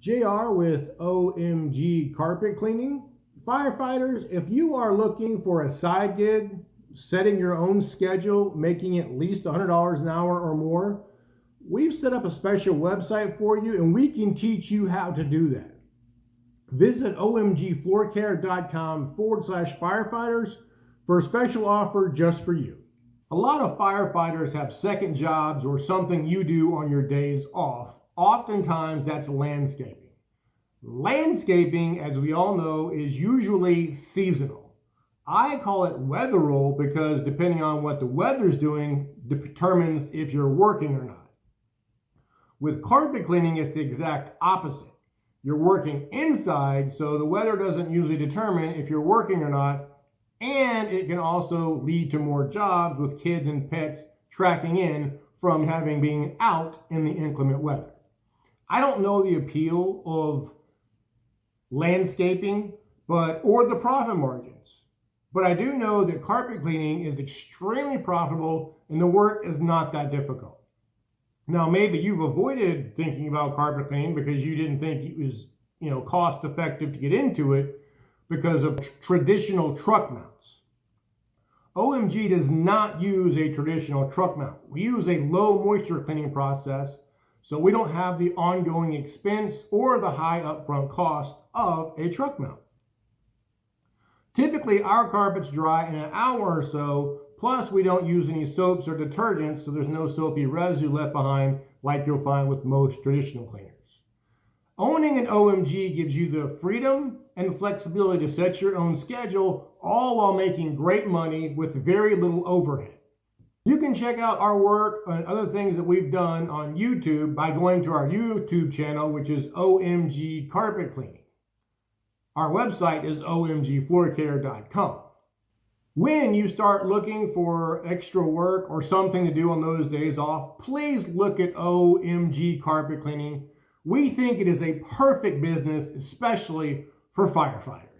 JR with OMG Carpet Cleaning. Firefighters, if you are looking for a side gig, setting your own schedule, making at least $100 an hour or more, we've set up a special website for you and we can teach you how to do that. Visit omgfloorcare.com/firefighters for a special offer just for you. A lot of firefighters have second jobs or something you do on your days off. Oftentimes that's landscaping. Landscaping, as we all know, is usually seasonal. I call it weatheral because depending on what the weather's doing determines if you're working or not. With carpet cleaning, it's the exact opposite. You're working inside, so the weather doesn't usually determine if you're working or not, and it can also lead to more jobs with kids and pets tracking in from having been out in the inclement weather. I don't know the appeal of landscaping, or the profit margins, but I do know that carpet cleaning is extremely profitable and the work is not that difficult. Now, maybe you've avoided thinking about carpet cleaning because you didn't think it was, cost effective to get into it because of traditional truck mounts. OMG does not use a traditional truck mount. We use a low moisture cleaning process, so we don't have the ongoing expense or the high upfront cost of a truck mount. Typically, our carpets dry in an hour or so, plus we don't use any soaps or detergents, so there's no soapy residue left behind like you'll find with most traditional cleaners. Owning an OMG gives you the freedom and flexibility to set your own schedule, all while making great money with very little overhead. You can check out our work and other things that we've done on YouTube by going to our YouTube channel, which is OMG Carpet Cleaning. Our website is omgfloorcare.com. When you start looking for extra work or something to do on those days off, please look at OMG Carpet Cleaning. We think it is a perfect business, especially for firefighters.